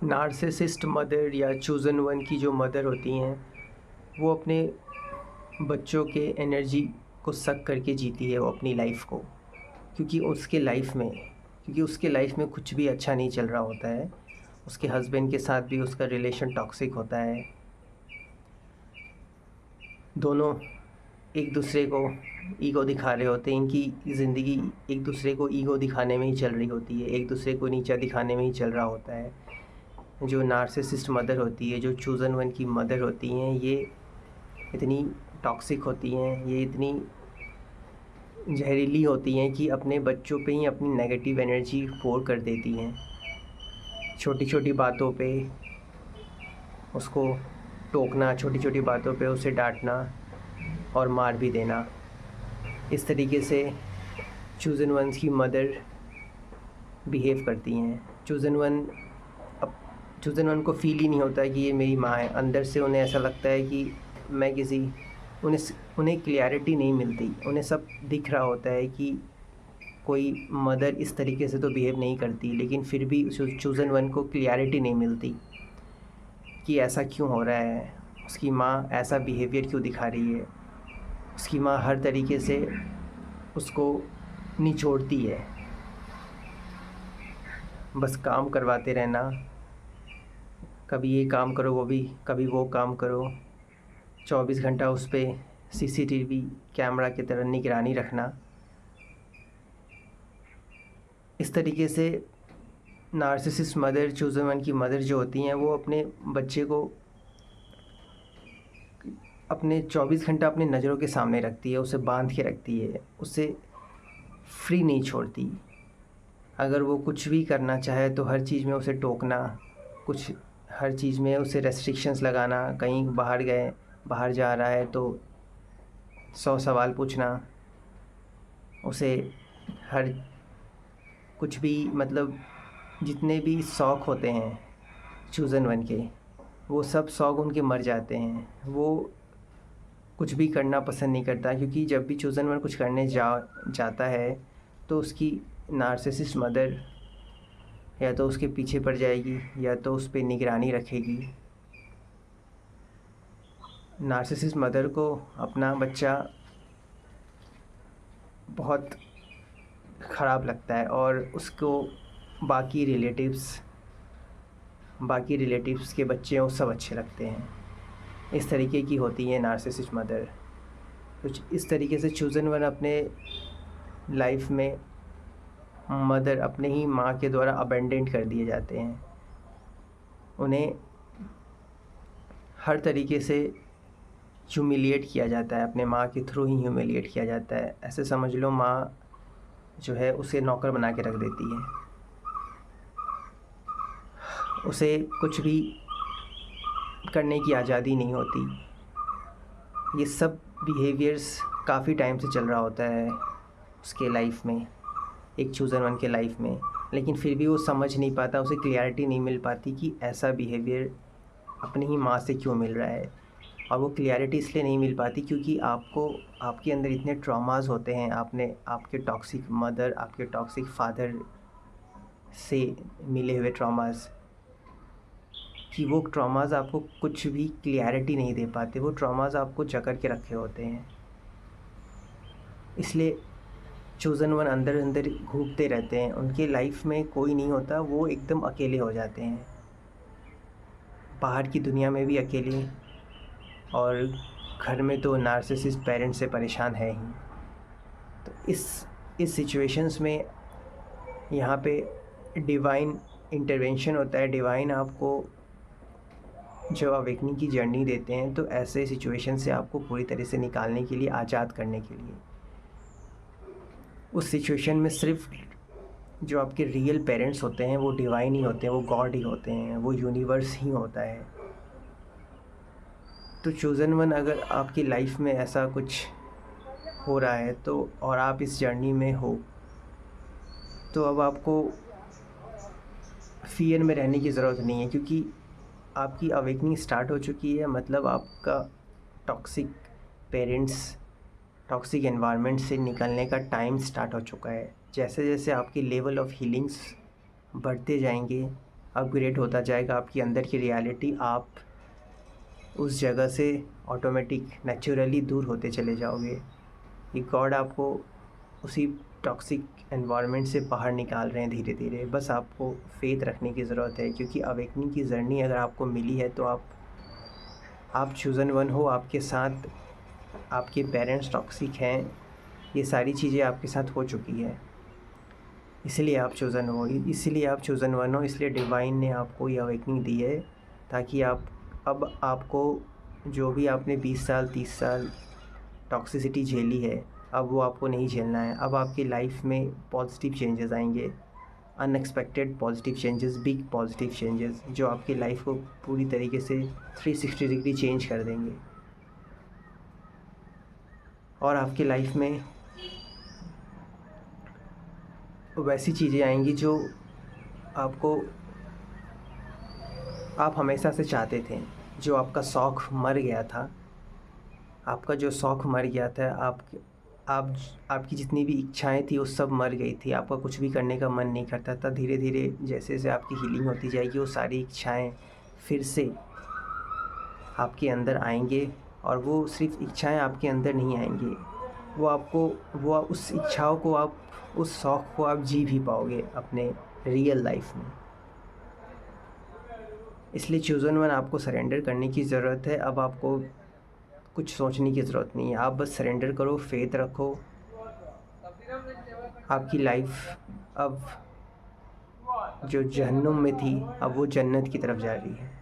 Narcissist mother या chosen one की जो मदर होती हैं, वो अपने बच्चों के एनर्जी को सक करके जीती है वो अपनी लाइफ को। क्योंकि उसके लाइफ में कुछ भी अच्छा नहीं चल रहा होता है। उसके हस्बैंड के साथ भी उसका रिलेशन टॉक्सिक होता है। दोनों एक दूसरे को ईगो दिखा रहे होते हैं। इनकी ज़िंदगी एक दूसरे को ईगो दिखाने में ही चल रही होती है, एक दूसरे को नीचा दिखाने में ही चल रहा होता है। जो नार्सिसिस्ट मदर होती है, जो चूज़न वन की मदर होती हैं, ये इतनी टॉक्सिक होती हैं, ये इतनी जहरीली होती हैं कि अपने बच्चों पे ही अपनी नेगेटिव एनर्जी पोर कर देती हैं। छोटी छोटी बातों पे उसको टोकना, छोटी छोटी बातों पे उसे डांटना और मार भी देना। इस तरीके से चूज़न वंस की मदर बिहेव करती हैं। चूज़न वन को फ़ील ही नहीं होता कि ये मेरी माँ है। अंदर से उन्हें ऐसा लगता है कि मैं किसी उन्हें क्लैरिटी नहीं मिलती। उन्हें सब दिख रहा होता है कि कोई मदर इस तरीके से तो बिहेव नहीं करती, लेकिन फिर भी चूज़न वन को क्लैरिटी नहीं मिलती कि ऐसा क्यों हो रहा है, उसकी माँ ऐसा बिहेवियर क्यों दिखा रही है। उसकी माँ हर तरीके से उसको निचोड़ती है, बस काम करवाते रहना, कभी ये काम करो, कभी वो काम करो। 24 घंटा उस पर सीसीटीवी कैमरा की तरह निगरानी रखना। इस तरीके से नार्सिसिस्ट मदर, चूज़न वन की मदर जो होती हैं, वो अपने बच्चे को अपने 24 घंटा अपनी नज़रों के सामने रखती है, उसे बांध के रखती है, उसे फ्री नहीं छोड़ती। अगर वो कुछ भी करना चाहे तो हर चीज़ में उसे टोकना, हर चीज़ में उसे रेस्ट्रिक्शंस लगाना। कहीं बाहर जा रहा है तो 100 सवाल पूछना उसे। हर कुछ भी, मतलब जितने भी शौक़ होते हैं चूज़न वन के, वो सब शौक़ उनके मर जाते हैं। वो कुछ भी करना पसंद नहीं करता, क्योंकि जब भी चूज़न वन कुछ करने जाता है तो उसकी नार्सिसिस्ट मदर या तो उसके पीछे पड़ जाएगी या तो उस पर निगरानी रखेगी। नार्सिसिस्ट मदर को अपना बच्चा बहुत ख़राब लगता है और उसको बाकी रिलेटिव्स के बच्चे वो सब अच्छे लगते हैं। इस तरीके की होती है नार्सिसिस्ट मदर। कुछ इस तरीके से चूज़न वन अपने लाइफ में मदर अपने ही माँ के द्वारा अबेंडेंट कर दिए जाते हैं। उन्हें हर तरीके से ह्यूमिलिएट किया जाता है, अपने माँ के थ्रू ही ह्यूमिलिएट किया जाता है। ऐसे समझ लो, माँ जो है उसे नौकर बना के रख देती है। उसे कुछ भी करने की आज़ादी नहीं होती। ये सब बिहेवियर्स काफ़ी टाइम से चल रहा होता है उसके लाइफ में, एक चूज़न वन के लाइफ में, लेकिन फिर भी वो समझ नहीं पाता, उसे क्लैरिटी नहीं मिल पाती कि ऐसा बिहेवियर अपनी ही माँ से क्यों मिल रहा है। और वो क्लैरिटी इसलिए नहीं मिल पाती क्योंकि आपके अंदर इतने ट्रॉमास होते हैं। आपके टॉक्सिक मदर, आपके टॉक्सिक फादर से मिले हुए ट्रॉमास, कि वो ट्रॉमास आपको कुछ भी क्लैरिटी नहीं दे पाते। वो ट्रॉमास आपको जकड़ के रखे होते हैं। इसलिए चूज़न वन अंदर अंदर घूमते रहते हैं, उनके लाइफ में कोई नहीं होता, वो एकदम अकेले हो जाते हैं, बाहर की दुनिया में भी अकेले, और घर में तो नार्सिसिस्ट पेरेंट्स से परेशान है ही। तो इस सिचुएशंस में यहाँ पे डिवाइन इंटरवेंशन होता है। डिवाइन आपको जो अवेकनिंग की जर्नी देते हैं, तो ऐसे सिचुएशन से आपको पूरी तरह से निकालने के लिए, आज़ाद करने के लिए। उस सिचुएशन में सिर्फ जो आपके रियल पेरेंट्स होते हैं वो डिवाइन ही होते हैं, वो गॉड ही होते हैं, वो यूनिवर्स ही होता है। तो चूज़न वन, अगर आपकी लाइफ में ऐसा कुछ हो रहा है तो, और आप इस जर्नी में हो, तो अब आपको फ़ियर में रहने की ज़रूरत नहीं है, क्योंकि आपकी अवेकनिंग स्टार्ट हो चुकी है। मतलब आपका टॉक्सिक पेरेंट्स, टॉक्सिक एनवायरनमेंट से निकलने का टाइम स्टार्ट हो चुका है। जैसे जैसे आपकी लेवल ऑफ हीलिंग्स बढ़ते जाएंगे, अपग्रेड होता जाएगा आपके अंदर की रियलिटी, आप उस जगह से ऑटोमेटिक नेचुरली दूर होते चले जाओगे। ये गॉड आपको उसी टॉक्सिक एनवायरनमेंट से बाहर निकाल रहे हैं धीरे धीरे। बस आपको फेथ रखने की ज़रूरत है, क्योंकि अवेकनिंग की जर्नी अगर आपको मिली है तो आप चूज़न वन हो। आपके साथ आपके पेरेंट्स टॉक्सिक हैं, ये सारी चीज़ें आपके साथ हो चुकी है, इसलिए आप चूज़न हो, इसलिए आप चूज़न वन हो। इसलिए डिवाइन ने आपको ये अवेकनिंग दी है, ताकि अब आपको जो भी आपने 20 साल 30 साल टॉक्सिसिटी झेली है, अब वो आपको नहीं झेलना है। अब आपकी लाइफ में पॉजिटिव चेंजेस आएंगे, unexpected positive changes, big positive changes, जो आपकी लाइफ को पूरी तरीके से 360 डिग्री चेंज कर देंगे। और आपकी लाइफ में वैसी चीज़ें आएंगी जो आप हमेशा से चाहते थे। जो आपका शौक़ मर गया था, आपका जो शौक़ मर गया था, आपकी जितनी भी इच्छाएं थी वो सब मर गई थी। आपका कुछ भी करने का मन नहीं करता था। धीरे धीरे जैसे जैसे आपकी हीलिंग होती जाएगी, वो सारी इच्छाएं फिर से आपके अंदर आएंगे। और वो सिर्फ इच्छाएं आपके अंदर नहीं आएंगी, वो उस इच्छाओं को, आप उस शौक़ को आप जी भी पाओगे अपने रियल लाइफ में। इसलिए चूज़न वन आपको सरेंडर करने की ज़रूरत है। अब आपको कुछ सोचने की ज़रूरत नहीं है, आप बस सरेंडर करो, फेथ रखो। आपकी लाइफ अब जो जहन्नुम में थी, अब वो जन्नत की तरफ जा रही है।